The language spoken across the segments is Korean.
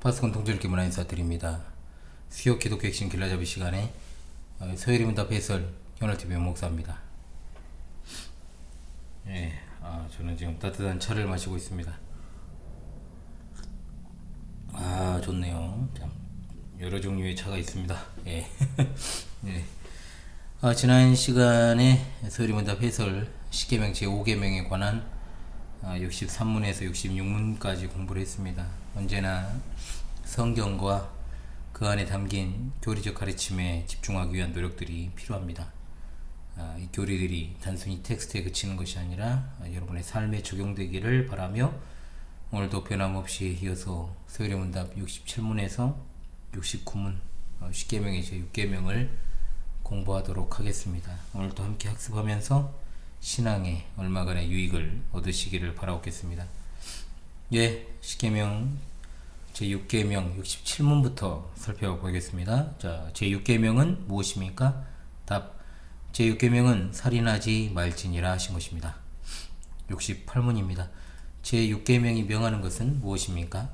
파스콘 통절기 문화 인사드립니다. 수요 기독교 핵심 길라잡이 시간에 서열이 문답 해설 현월TV 목사입니다. 저는 지금 따뜻한 차를 마시고 있습니다. 좋네요. 참, 여러 종류의 차가 있습니다. 예. 지난 시간에 서열이 문답 해설 10계명 제5계명에 관한 63문에서 66문까지 공부를 했습니다. 언제나 성경과 그 안에 담긴 교리적 가르침에 집중하기 위한 노력들이 필요합니다. 이 교리들이 단순히 텍스트에 그치는 것이 아니라 여러분의 삶에 적용되기를 바라며 오늘도 변함없이 이어서 서열의 문답 67문에서 69문 10계명의 제6계명을 공부하도록 하겠습니다. 오늘도 함께 학습하면서 신앙에 얼마간의 유익을 얻으시기를 바라옵겠습니다. 10계명 제6계명 67문부터 살펴보겠습니다. 자, 제6계명은 무엇입니까? 답. 제6계명은 살인하지 말지니라 하신 것입니다. 68문입니다. 제6계명이 명하는 것은 무엇입니까?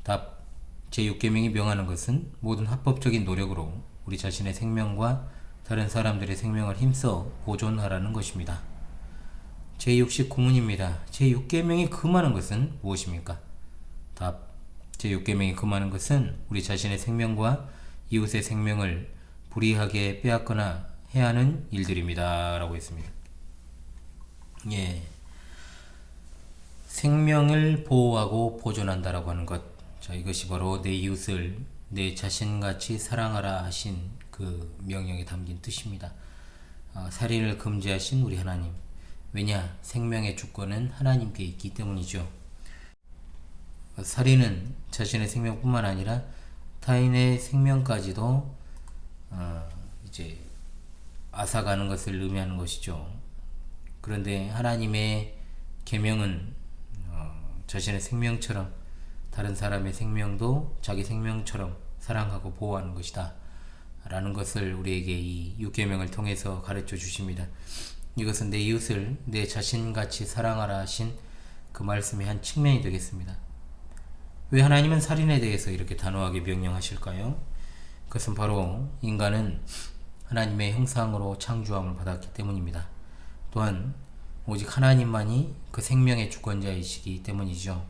답. 제6계명이 명하는 것은 모든 합법적인 노력으로 우리 자신의 생명과 다른 사람들의 생명을 힘써 보존하라는 것입니다. 제69문입니다. 제6계명이 금하는 것은 무엇입니까? 답. 제6계명이 금하는 것은 우리 자신의 생명과 이웃의 생명을 불이하게 빼앗거나 해야 하는 일들입니다. 라고 했습니다. 생명을 보호하고 보존한다라고 하는 것. 자, 이것이 바로 내 이웃을 내 자신같이 사랑하라 하신 그 명령에 담긴 뜻입니다. 살인을 금지하신 우리 하나님. 왜냐? 생명의 주권은 하나님께 있기 때문이죠. 살인은 자신의 생명뿐만 아니라 타인의 생명까지도 이제 앗아가는 것을 의미하는 것이죠. 그런데 하나님의 계명은 자신의 생명처럼 다른 사람의 생명도 자기 생명처럼 사랑하고 보호하는 것이다 라는 것을 우리에게 이 6계명을 통해서 가르쳐 주십니다. 이것은 내 이웃을 내 자신같이 사랑하라 하신 그 말씀의 한 측면이 되겠습니다. 왜 하나님은 살인에 대해서 이렇게 단호하게 명령하실까요? 그것은 바로 인간은 하나님의 형상으로 창조함을 받았기 때문입니다. 또한 오직 하나님만이 그 생명의 주권자이시기 때문이죠.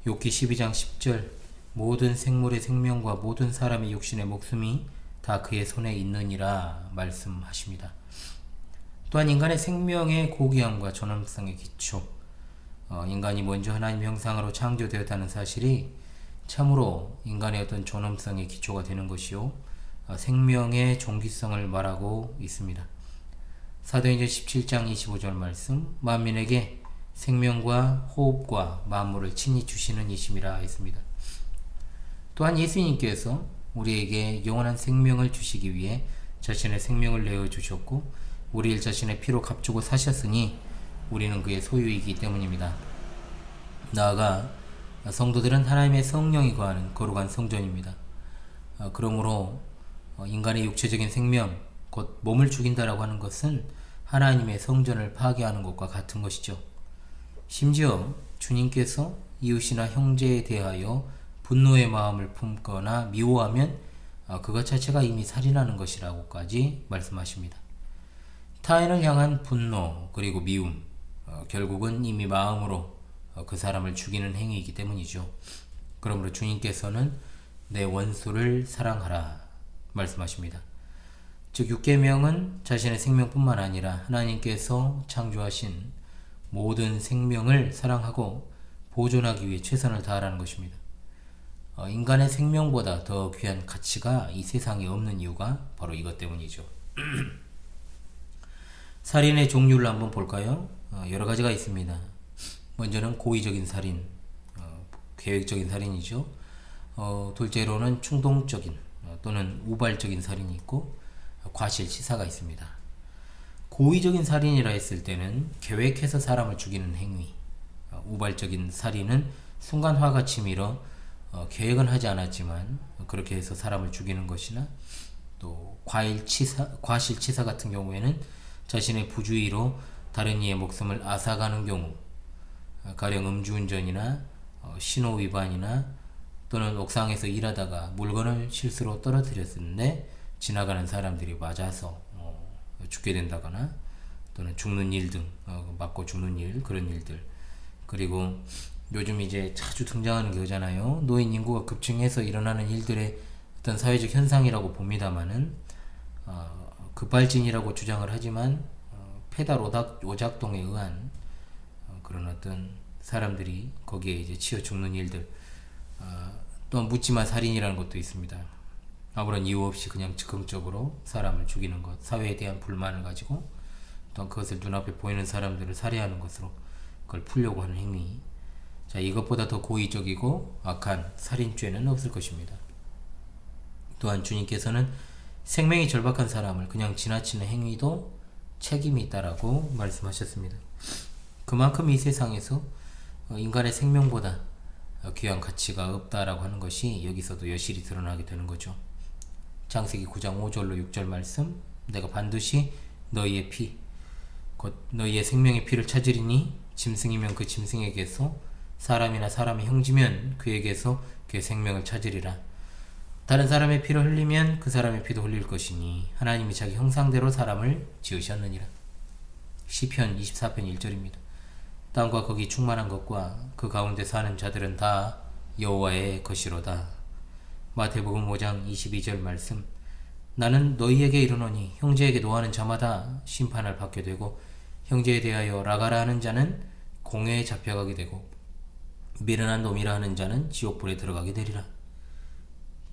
욥기 12장 10절 모든 생물의 생명과 모든 사람의 육신의 목숨이 다 그의 손에 있느니라 말씀하십니다. 또한 인간의 생명의 고귀함과 존엄성의 기초, 인간이 먼저 하나님 형상으로 창조되었다는 사실이 참으로 인간의 어떤 존엄성의 기초가 되는 것이요, 생명의 종기성을 말하고 있습니다. 사도행전 17장 25절 말씀, 만민에게 생명과 호흡과 만물을 친히 주시는 이심이라 했습니다. 또한 예수님께서 우리에게 영원한 생명을 주시기 위해 자신의 생명을 내어주셨고 우리를 자신의 피로 값주고 사셨으니 우리는 그의 소유이기 때문입니다. 나아가 성도들은 하나님의 성령이 거하는 거룩한 성전입니다. 그러므로 인간의 육체적인 생명, 곧 몸을 죽인다라고 하는 것은 하나님의 성전을 파괴하는 것과 같은 것이죠. 심지어 주님께서 이웃이나 형제에 대하여 분노의 마음을 품거나 미워하면 그것 자체가 이미 살인하는 것이라고까지 말씀하십니다. 타인을 향한 분노 그리고 미움, 결국은 이미 마음으로 그 사람을 죽이는 행위이기 때문이죠. 그러므로 주님께서는 내 원수를 사랑하라 말씀하십니다. 즉 6계명은 자신의 생명뿐만 아니라 하나님께서 창조하신 모든 생명을 사랑하고 보존하기 위해 최선을 다하라는 것입니다. 인간의 생명보다 더 귀한 가치가 이 세상에 없는 이유가 바로 이것 때문이죠. 살인의 종류를 한번 볼까요? 여러 가지가 있습니다. 먼저는 고의적인 살인, 계획적인 살인이죠. 둘째로는 충동적인 또는 우발적인 살인이 있고 과실치사가 있습니다. 고의적인 살인이라 했을 때는 계획해서 사람을 죽이는 행위, 우발적인 살인은 순간 화가 치밀어 계획은 하지 않았지만 그렇게 해서 사람을 죽이는 것이나 또 과실치사 같은 경우에는 자신의 부주의로 다른 이의 목숨을 앗아가는 경우, 가령 음주운전이나 신호 위반이나 또는 옥상에서 일하다가 물건을 실수로 떨어뜨렸는데 지나가는 사람들이 맞아서 죽게 된다거나 또는 죽는 일 등, 맞고 죽는 일, 그런 일들. 그리고 요즘 이제 자주 등장하는 게 그잖아요. 노인 인구가 급증해서 일어나는 일들의 어떤 사회적 현상이라고 봅니다만은 급발진이라고 주장을 하지만 페달 오작동에 의한 그런 어떤 사람들이 거기에 이제 치여 죽는 일들, 또한 묻지마 살인이라는 것도 있습니다. 아무런 이유 없이 그냥 즉흥적으로 사람을 죽이는 것, 사회에 대한 불만을 가지고 또한 그것을 눈앞에 보이는 사람들을 살해하는 것으로 그걸 풀려고 하는 행위. 자, 이것보다 더 고의적이고 악한 살인죄는 없을 것입니다. 또한 주님께서는 생명이 절박한 사람을 그냥 지나치는 행위도 책임이 있다라고 말씀하셨습니다. 그만큼 이 세상에서 인간의 생명보다 귀한 가치가 없다라고 하는 것이 여기서도 여실히 드러나게 되는 거죠. 창세기 9장 5절로 6절 말씀, 내가 반드시 너희의 피, 곧 너희의 생명의 피를 찾으리니 짐승이면 그 짐승에게서, 사람이나 사람의 형제면 그에게서 그의 생명을 찾으리라. 다른 사람의 피를 흘리면 그 사람의 피도 흘릴 것이니 하나님이 자기 형상대로 사람을 지으셨느니라. 시편 24편 1절입니다. 땅과 거기 충만한 것과 그 가운데 사는 자들은 다 여호와의 것이로다. 마태복음 5장 22절 말씀, 나는 너희에게 이르노니 형제에게 노하는 자마다 심판을 받게 되고 형제에 대하여 라가라 하는 자는 공회에 잡혀가게 되고 미련한 놈이라 하는 자는 지옥불에 들어가게 되리라.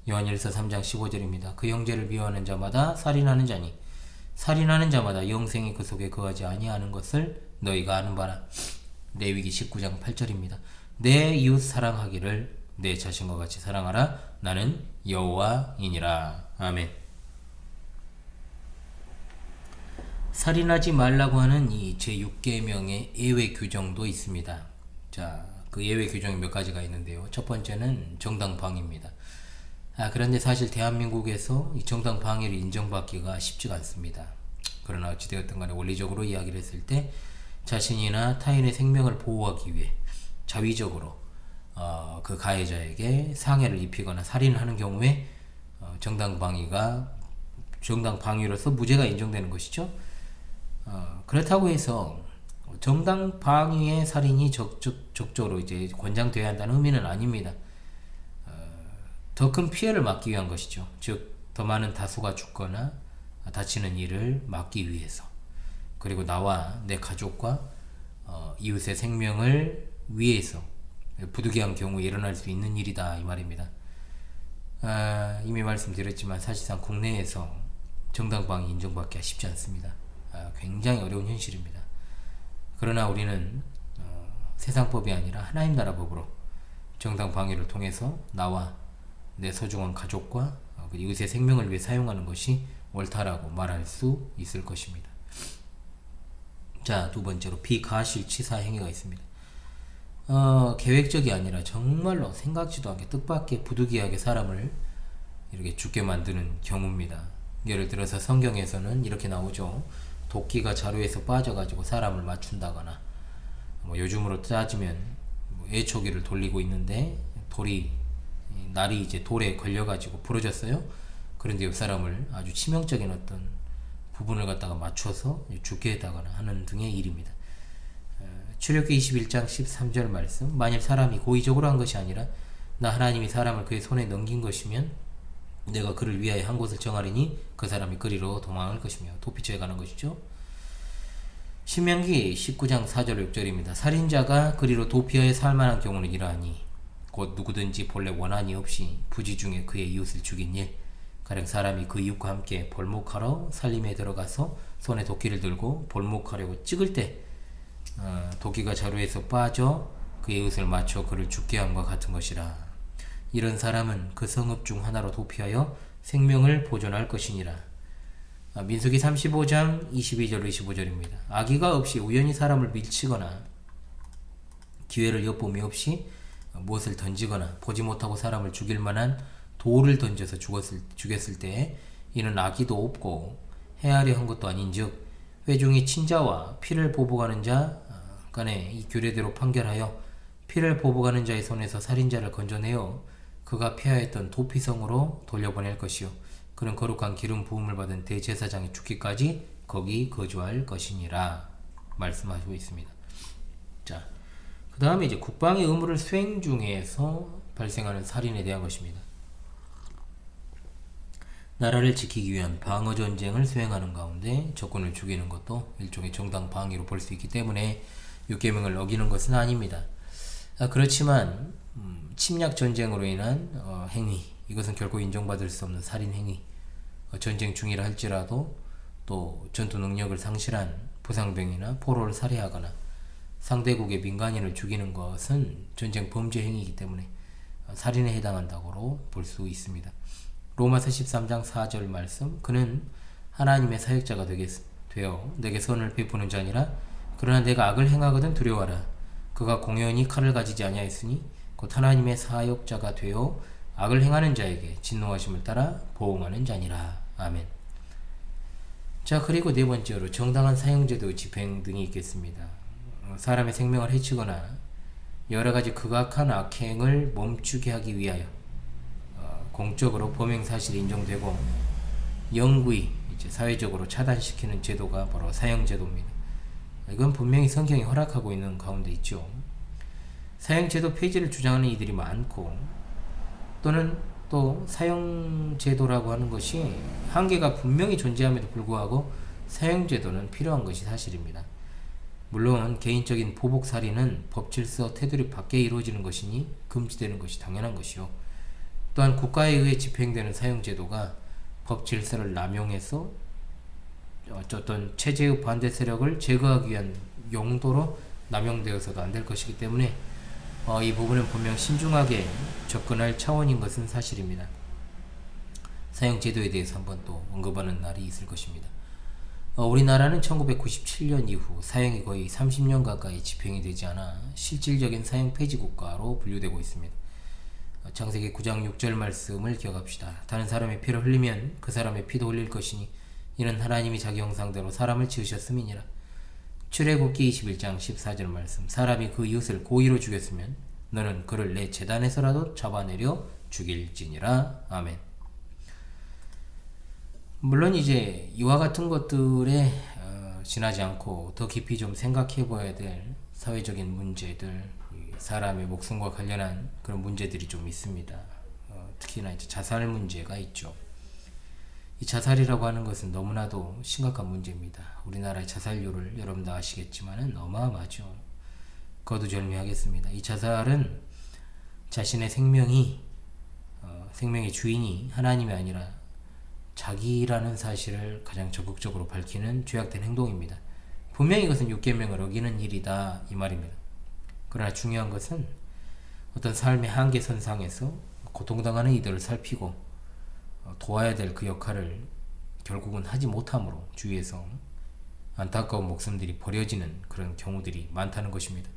요한일서 3장 15절입니다. 그 형제를 미워하는 자마다 살인하는 자니 살인하는 자마다 영생이 그 속에 거하지 아니하는 것을 너희가 아는 바라. 레위기 19장 8절입니다. 내 이웃 사랑하기를 내 자신과 같이 사랑하라. 나는 여호와이니라. 아멘. 살인하지 말라고 하는 이 제6계명의 예외 규정도 있습니다. 자, 그 예외 규정이 몇 가지가 있는데요. 첫 번째는 정당방위입니다. 그런데 사실 대한민국에서 이 정당방위를 인정받기가 쉽지가 않습니다. 그러나 어찌되었든 간에 원리적으로 이야기를 했을 때 자신이나 타인의 생명을 보호하기 위해 자위적으로 그 가해자에게 상해를 입히거나 살인하는 경우에 정당방위로서 무죄가 인정되는 것이죠. 그렇다고 해서 정당방위의 살인이 적극적으로 이제 권장되어야 한다는 의미는 아닙니다. 더 큰 피해를 막기 위한 것이죠. 즉, 더 많은 다수가 죽거나 다치는 일을 막기 위해서, 그리고 나와 내 가족과 이웃의 생명을 위해서 부득이한 경우에 일어날 수 있는 일이다, 이 말입니다. 이미 말씀드렸지만 사실상 국내에서 정당방위 인정받기가 쉽지 않습니다. 굉장히 어려운 현실입니다. 그러나 우리는 세상법이 아니라 하나님 나라 법으로 정당방위를 통해서 나와 내 소중한 가족과 이웃의 생명을 위해 사용하는 것이 옳다라고 말할 수 있을 것입니다. 자, 두 번째로 비가실치사 행위가 있습니다. 계획적이 아니라 정말로 생각지도 않게 뜻밖의 부득이하게 사람을 이렇게 죽게 만드는 경우입니다. 예를 들어서 성경에서는 이렇게 나오죠. 도끼가 자루에서 빠져가지고 사람을 맞춘다거나, 요즘으로 따지면 애초기를 돌리고 있는데 날이 이제 돌에 걸려가지고 부러졌어요. 그런데 옆 사람을 아주 치명적인 어떤 부분을 갖다가 맞춰서 죽게 하다거나 하는 등의 일입니다. 출애굽기 21장 13절 말씀, 만일 사람이 고의적으로 한 것이 아니라 나 하나님이 사람을 그의 손에 넘긴 것이면 내가 그를 위하여 한 곳을 정하리니 그 사람이 그리로 도망할 것이며, 도피처에 가는 것이죠. 신명기 19장 4절 6절입니다. 살인자가 그리로 도피하여 살만한 경우는 이러하니 곧 누구든지 본래 원한이 없이 부지 중에 그의 이웃을 죽인 일, 가령 사람이 그 이웃과 함께 볼목하러 살림에 들어가서 손에 도끼를 들고 볼목하려고 찍을 때 도끼가 자루에서 빠져 그의 이웃을 맞춰 그를 죽게 함과 같은 것이라. 이런 사람은 그 성읍 중 하나로 도피하여 생명을 보존할 것이니라. 민수기 35장 22절 25절입니다. 악의가 없이 우연히 사람을 밀치거나 기회를 엿봄이 없이 무엇을 던지거나 보지 못하고 사람을 죽일 만한 돌을 던져서 죽였을 때 이는 악의도 없고 헤아려 한 것도 아닌즉 회중이 친자와 피를 보복하는 자 간에 이 규례대로 판결하여 피를 보복하는 자의 손에서 살인자를 건져내어 그가 폐하였던 도피성으로 돌려보낼 것이요 그는 거룩한 기름 부음을 받은 대제사장이 죽기까지 거기 거주할 것이니라 말씀하시고 있습니다. 자, 그 다음에 이제 국방의 의무를 수행 중에서 발생하는 살인에 대한 것입니다. 나라를 지키기 위한 방어 전쟁을 수행하는 가운데 적군을 죽이는 것도 일종의 정당 방위로 볼 수 있기 때문에 육계명을 어기는 것은 아닙니다. 그렇지만 침략 전쟁으로 인한 행위, 이것은 결코 인정받을 수 없는 살인 행위, 전쟁 중이라 할지라도 또 전투 능력을 상실한 부상병이나 포로를 살해하거나 상대국의 민간인을 죽이는 것은 전쟁 범죄 행위이기 때문에 살인에 해당한다고 볼 수 있습니다. 로마서 13장 4절 말씀, 그는 하나님의 사역자가 되어 내게 선을 베푸는 자니라. 그러나 내가 악을 행하거든 두려워하라. 그가 공연히 칼을 가지지 아니하였으니 곧 하나님의 사역자가 되어 악을 행하는 자에게 진노하심을 따라 보응하는 자니라. 아멘. 자, 그리고 네 번째로 정당한 사형제도 집행 등이 있겠습니다. 사람의 생명을 해치거나 여러가지 극악한 악행을 멈추게 하기 위하여 공적으로 범행 사실이 인정되고 영구히 이제 사회적으로 차단시키는 제도가 바로 사형제도입니다. 이건 분명히 성경이 허락하고 있는 가운데 있죠. 사형제도 폐지를 주장하는 이들이 많고 또는 또 사형제도라고 하는 것이 한계가 분명히 존재함에도 불구하고 사형제도는 필요한 것이 사실입니다. 물론 개인적인 보복살인은 법질서 테두리 밖에 이루어지는 것이니 금지되는 것이 당연한 것이요. 또한 국가에 의해 집행되는 사형제도가 법질서를 남용해서 어떤 체제의 반대 세력을 제거하기 위한 용도로 남용되어서도 안 될 것이기 때문에 이 부분은 분명 신중하게 접근할 차원인 것은 사실입니다. 사형제도에 대해서 한번 또 언급하는 날이 있을 것입니다. 우리나라는 1997년 이후 사형이 거의 30년 가까이 집행이 되지 않아 실질적인 사형 폐지 국가로 분류되고 있습니다. 창세기 9장 6절 말씀을 기억합시다. 다른 사람의 피를 흘리면 그 사람의 피도 흘릴 것이니 이는 하나님이 자기 형상대로 사람을 지으셨음이니라. 출애굽기 21장 14절 말씀, 사람이 그 이웃을 고의로 죽였으면 너는 그를 내 제단에서라도 잡아내려 죽일지니라. 아멘. 물론 이제 이와 같은 것들에 지나지 않고 더 깊이 좀 생각해 봐야 될 사회적인 문제들, 사람의 목숨과 관련한 그런 문제들이 좀 있습니다. 특히나 이제 자살 문제가 있죠. 이 자살이라고 하는 것은 너무나도 심각한 문제입니다. 우리나라의 자살률을 여러분도 아시겠지만은 어마어마하죠. 거두절미하겠습니다. 이 자살은 자신의 생명의 주인이 하나님이 아니라 자기라는 사실을 가장 적극적으로 밝히는 죄악된 행동입니다. 분명히 이것은 육계명을 어기는 일이다 이 말입니다. 그러나 중요한 것은 어떤 삶의 한계선상에서 고통당하는 이들을 살피고 도와야 될 그 역할을 결국은 하지 못함으로 주위에서 안타까운 목숨들이 버려지는 그런 경우들이 많다는 것입니다.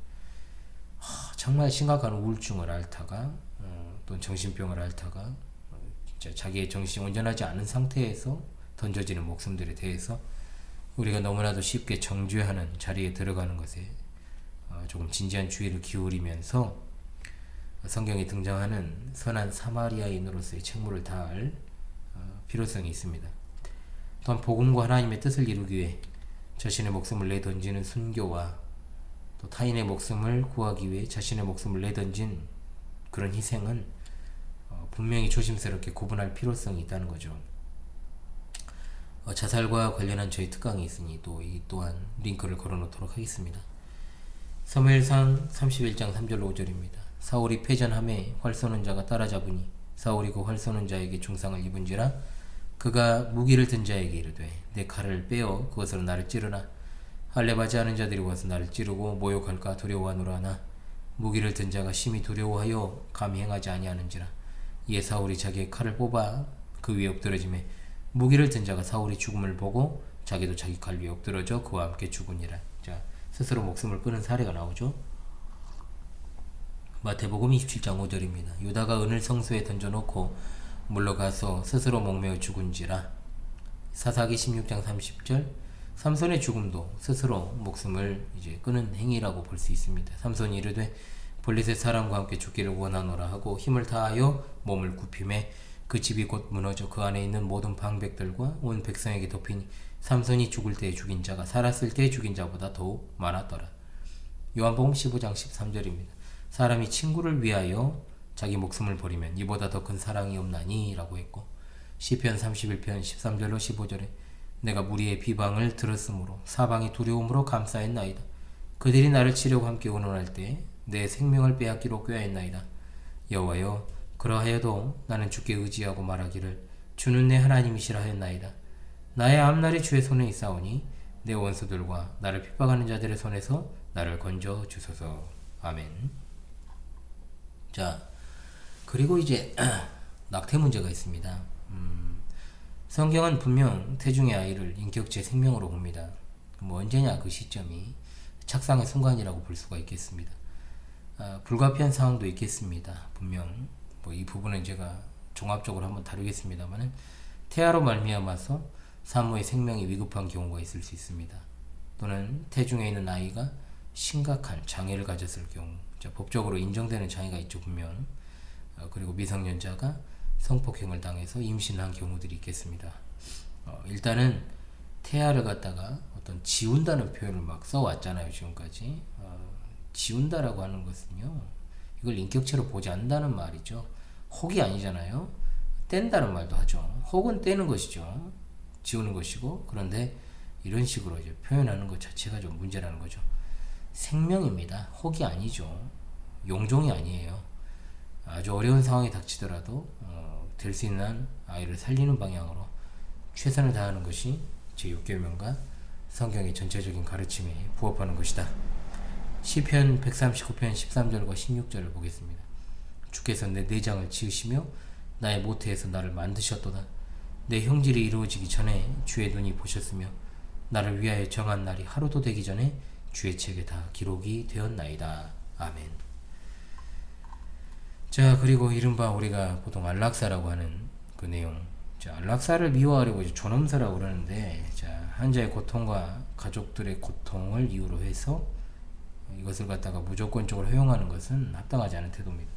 정말 심각한 우울증을 앓다가 또는 정신병을 앓다가 진짜 자기의 정신이 온전하지 않은 상태에서 던져지는 목숨들에 대해서 우리가 너무나도 쉽게 정죄하는 자리에 들어가는 것에 조금 진지한 주의를 기울이면서 성경에 등장하는 선한 사마리아인으로서의 책무를 다할 필요성이 있습니다. 또한 복음과 하나님의 뜻을 이루기 위해 자신의 목숨을 내던지는 순교와 또 타인의 목숨을 구하기 위해 자신의 목숨을 내던진 그런 희생은 분명히 조심스럽게 구분할 필요성이 있다는 거죠. 자살과 관련한 저희 특강이 있으니 또 이 또한 링크를 걸어놓도록 하겠습니다. 사무엘상 31장 3절 5절입니다. 사울이 패전함에 활 쏘는 자가 따라잡으니 사울이 그 활 쏘는 자에게 중상을 입은지라. 그가 무기를 든 자에게 이르되 내 칼을 빼어 그것으로 나를 찌르나. 할례받지 않은 자들이 와서 나를 찌르고 모욕할까 두려워하노라 하나 무기를 든 자가 심히 두려워하여 감히 행하지 아니하는지라. 이에 사울이 자기의 칼을 뽑아 그 위에 엎드러지매 무기를 든 자가 사울이 죽음을 보고 자기도 자기 칼 위에 엎드러져 그와 함께 죽으니라. 자, 스스로 목숨을 끊은 사례가 나오죠. 마태복음 27장 5절입니다. 유다가 은을 성소에 던져놓고 물러가서 스스로 목매어 죽은지라. 사사기 16장 30절, 삼손의 죽음도 스스로 목숨을 이제 끊은 행위라고 볼 수 있습니다. 삼손이 이르되 블레셋 사람과 함께 죽기를 원하노라 하고 힘을 다하여 몸을 굽힘에 그 집이 곧 무너져 그 안에 있는 모든 방백들과 온 백성에게 덮이니 삼손이 죽을 때에 죽인 자가 살았을 때에 죽인 자보다 더욱 많았더라. 요한복음 15장 13절입니다. 사람이 친구를 위하여 자기 목숨을 버리면 이보다 더 큰 사랑이 없나니 라고 했고, 시편 31편 13절로 15절에 내가 무리의 비방을 들었으므로 사방이 두려움으로 감싸했나이다. 그들이 나를 치려고 함께 의논할 때 내 생명을 빼앗기로 꾀하였나이다. 여호와여, 그러하여도 나는 주께 의지하고 말하기를 주는 내 하나님이시라 하였나이다. 나의 앞날이 주의 손에 있사오니 내 원수들과 나를 핍박하는 자들의 손에서 나를 건져 주소서. 아멘. 자, 그리고 이제 낙태 문제가 있습니다. 성경은 분명 태중의 아이를 인격체 생명으로 봅니다. 언제냐 그 시점이 착상의 순간이라고 볼 수가 있겠습니다. 불가피한 상황도 있겠습니다. 분명 이 부분은 제가 종합적으로 한번 다루겠습니다만은 태아로 말미암아서 산모의 생명이 위급한 경우가 있을 수 있습니다. 또는 태중에 있는 아이가 심각한 장애를 가졌을 경우, 법적으로 인정되는 장애가 있죠 분명. 그리고 미성년자가 성폭행을 당해서 임신한 경우들이 있겠습니다. 일단은 태아를 갖다가 어떤 지운다는 표현을 막 써왔잖아요 지금까지. 지운다라고 하는 것은요, 이걸 인격체로 보지 않는다는 말이죠. 혹이 아니잖아요. 뗀다는 말도 하죠. 혹은 떼는 것이죠. 지우는 것이고, 그런데 이런 식으로 이제 표현하는 것 자체가 좀 문제라는 거죠. 생명입니다. 혹이 아니죠. 용종이 아니에요. 아주 어려운 상황이 닥치더라도 될 수 있는 한 아이를 살리는 방향으로 최선을 다하는 것이 제6계명과 성경의 전체적인 가르침에 부합하는 것이다. 시편 139편 13절과 16절을 보겠습니다. 주께서 내 내장을 지으시며 나의 모태에서 나를 만드셨도다. 내 형질이 이루어지기 전에 주의 눈이 보셨으며 나를 위하여 정한 날이 하루도 되기 전에 주의 책에 다 기록이 되었나이다. 아멘. 자, 그리고 이른바 우리가 보통 안락사라고 하는 그 내용. 자, 안락사를 미워하려고 이제 존엄사라고 그러는데, 자, 환자의 고통과 가족들의 고통을 이유로 해서 이것을 갖다가 무조건적으로 허용하는 것은 합당하지 않은 태도입니다.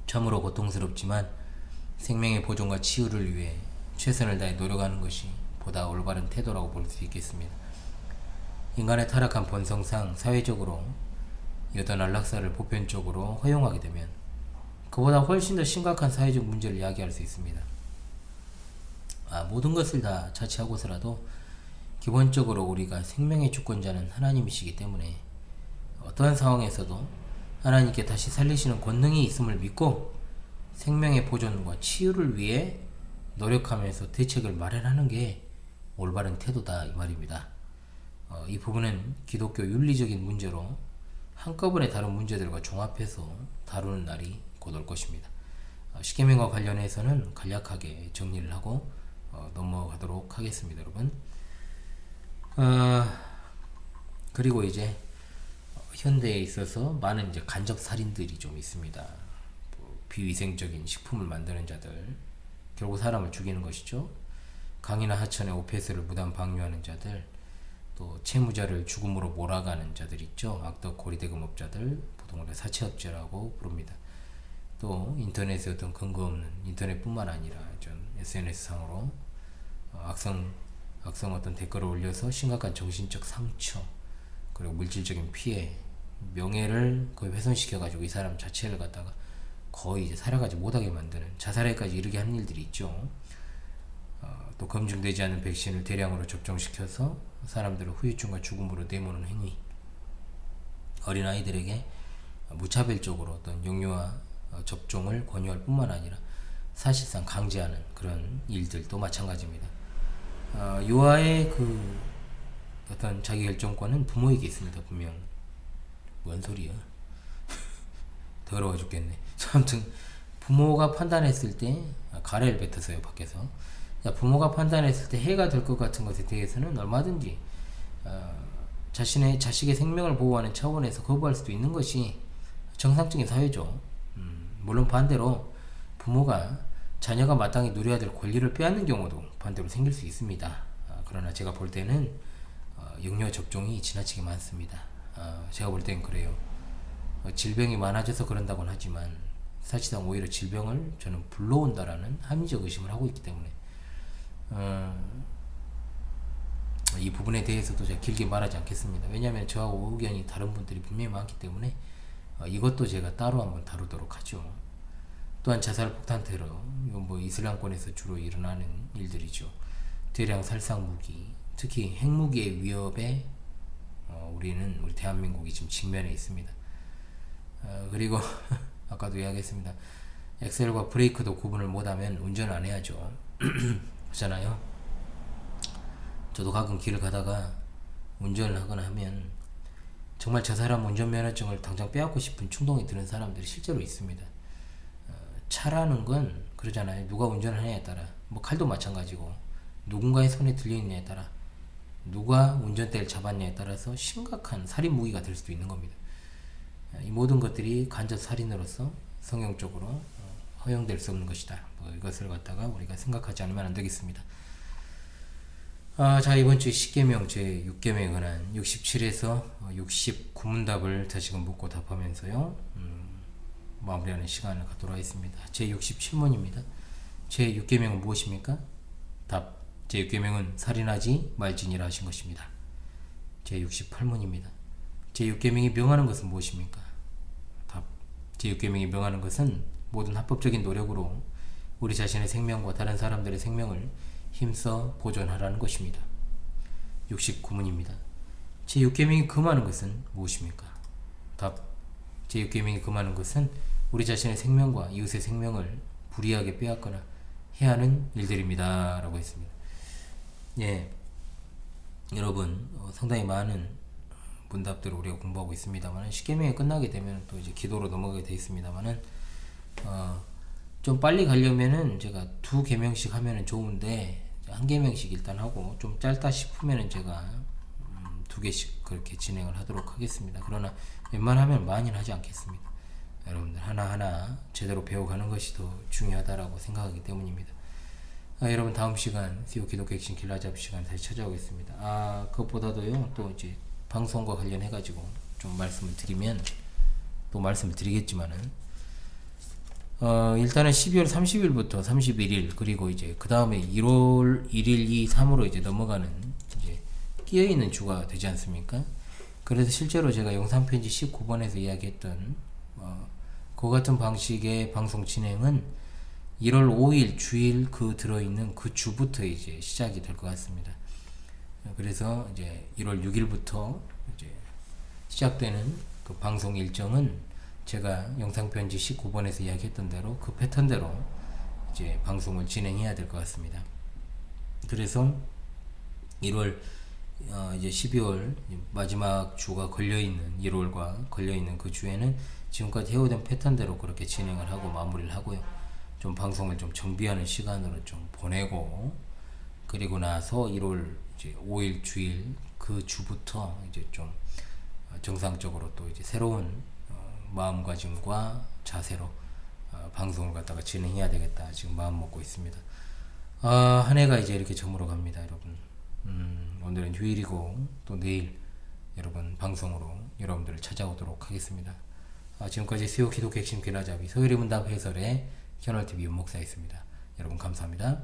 참으로 고통스럽지만 생명의 보존과 치유를 위해 최선을 다해 노력하는 것이 보다 올바른 태도라고 볼 수 있겠습니다. 인간의 타락한 본성상 사회적으로 여던 안락사를 보편적으로 허용하게 되면 그보다 훨씬 더 심각한 사회적 문제를 야기할 수 있습니다. 모든 것을 다 자체하고서라도 기본적으로 우리가 생명의 주권자는 하나님이시기 때문에 어떠한 상황에서도 하나님께 다시 살리시는 권능이 있음을 믿고 생명의 보존과 치유를 위해 노력하면서 대책을 마련하는 게 올바른 태도다 이 말입니다. 이 부분은 기독교 윤리적인 문제로 한꺼번에 다른 문제들과 종합해서 다루는 날이 곧 올 것입니다. 십계명과 관련해서는 간략하게 정리를 하고 넘어가도록 하겠습니다, 여러분. 그리고 이제 현대에 있어서 많은 이제 간접 살인들이 좀 있습니다. 비위생적인 식품을 만드는 자들, 결국 사람을 죽이는 것이죠. 강이나 하천에 오폐수를 무단 방류하는 자들, 또 채무자를 죽음으로 몰아가는 자들 있죠. 악덕 고리대금업자들, 보통 우리가 사채업자라고 부릅니다. 또 인터넷에 어떤 근거 없는, 인터넷뿐만 아니라 전 SNS 상으로 악성 어떤 댓글을 올려서 심각한 정신적 상처, 그리고 물질적인 피해, 명예를 거의 훼손시켜가지고 이 사람 자체를 갖다가 거의 이제 살아가지 못하게 만드는, 자살에까지 이르게 하는 일들이 있죠. 또 검증되지 않은 백신을 대량으로 접종시켜서 사람들을 후유증과 죽음으로 내모는 행위, 어린아이들에게 무차별적으로 어떤 용료와 접종을 권유할 뿐만 아니라 사실상 강제하는 그런 일들도 마찬가지입니다. 유아의 그 어떤 자기결정권은 부모에게 있습니다. 분명. 뭔 소리야? 더러워 죽겠네. 아무튼 부모가 판단했을 때, 가래를 뱉었어요 밖에서. 부모가 판단했을 때 해가 될 것 같은 것에 대해서는 얼마든지 자식의 생명을 보호하는 차원에서 거부할 수도 있는 것이 정상적인 사회죠. 물론 반대로 부모가 자녀가 마땅히 누려야 될 권리를 빼앗는 경우도 반대로 생길 수 있습니다. 그러나 제가 볼 때는 영유아 접종이 지나치게 많습니다. 제가 볼 땐 그래요. 질병이 많아져서 그런다고는 하지만 사실상 오히려 질병을 저는 불러온다라는 합리적 의심을 하고 있기 때문에 이 부분에 대해서도 제가 길게 말하지 않겠습니다. 왜냐하면 저하고 의견이 다른 분들이 분명히 많기 때문에 이것도 제가 따로 한번 다루도록 하죠. 또한 자살 폭탄 테러, 이건 뭐 이슬람권에서 주로 일어나는 일들이죠. 대량 살상 무기, 특히 핵무기의 위협에 우리 대한민국이 지금 직면해 있습니다. 그리고 아까도 이야기했습니다. 엑셀과 브레이크도 구분을 못하면 운전 안 해야죠. 그렇잖아요. 저도 가끔 길을 가다가 운전을 하거나 하면 정말 저 사람 운전면허증을 당장 빼앗고 싶은 충동이 드는 사람들이 실제로 있습니다. 차라는 건 그러잖아요. 누가 운전을 하느냐에 따라, 뭐 칼도 마찬가지고 누군가의 손에 들려있느냐에 따라, 누가 운전대를 잡았냐에 따라서 심각한 살인 무기가 될 수도 있는 겁니다. 이 모든 것들이 간접 살인으로서 성형적으로 허용될 수 없는 것이다. 이것을 갖다가 우리가 생각하지 않으면 안 되겠습니다. 자, 이번 주 10계명 제 6계명에 관한 67에서 69문답을 다시금 묻고 답하면서요 마무리하는 시간을 갖도록 하겠습니다. 제 67문입니다. 제 6계명은 무엇입니까? 답. 제 6계명은 살인하지 말지니라 하신 것입니다. 제 68문입니다. 제 6계명이 명하는 것은 무엇입니까? 답. 제 6계명이 명하는 것은 모든 합법적인 노력으로 우리 자신의 생명과 다른 사람들의 생명을 힘써 보존하라는 것입니다. 69문입니다. 제 6계명이 금하는 것은 무엇입니까? 답. 제 6계명이 금하는 것은 우리 자신의 생명과 이웃의 생명을 불이하게 빼앗거나 해야 하는 일들입니다. 라고 했습니다. 예, 여러분 상당히 많은 문답들을 우리가 공부하고 있습니다만 10계명이 끝나게 되면 또 이제 기도로 넘어가게 되어 있습니다만은 좀 빨리 가려면은 제가 2계명씩 하면은 좋은데 1계명씩 일단 하고 좀 짧다 싶으면은 제가 2개씩 그렇게 진행을 하도록 하겠습니다. 그러나 웬만하면 많이는 하지 않겠습니다. 여러분들 하나하나 제대로 배워가는 것이 더 중요하다라고 생각하기 때문입니다. 여러분 다음 시간 CEO 기독교 핵심 길라잡 시간 다시 찾아오겠습니다. 그것보다도요 또 이제 방송과 관련해 가지고 좀 말씀을 드리면 또 말씀을 드리겠지만은 일단은 12월 30일부터 31일 그리고 이제 그 다음에 1월 1일 2, 3으로 이제 넘어가는 이제 끼어있는 주가 되지 않습니까? 그래서 실제로 제가 영상편지 19번에서 이야기했던 그 같은 방식의 방송 진행은 1월 5일 주일 그 들어있는 그 주부터 이제 시작이 될 것 같습니다. 그래서 이제 1월 6일부터 이제 시작되는 그 방송 일정은 제가 영상편지 19번에서 이야기했던 대로 그 패턴대로 이제 방송을 진행해야 될 것 같습니다. 그래서 1월 이제 12월 마지막 주가 걸려있는 1월과 걸려있는 그 주에는 지금까지 해오던 패턴대로 그렇게 진행을 하고 마무리를 하고요. 좀 방송을 좀 정비하는 시간으로 좀 보내고 그리고 나서 1월 이제 5일 주일 그 주부터 이제 좀 정상적으로 또 이제 새로운 마음가짐과 자세로 방송을 갖다가 진행해야 되겠다 지금 마음 먹고 있습니다. 한 해가 이제 이렇게 저물어 갑니다, 여러분. 오늘은 휴일이고 또 내일 여러분 방송으로 여러분들을 찾아오도록 하겠습니다. 지금까지 CEO 기독교 핵심 길라잡이 서울의 문답 해설의 현월TV 윤목사였습니다. 여러분 감사합니다.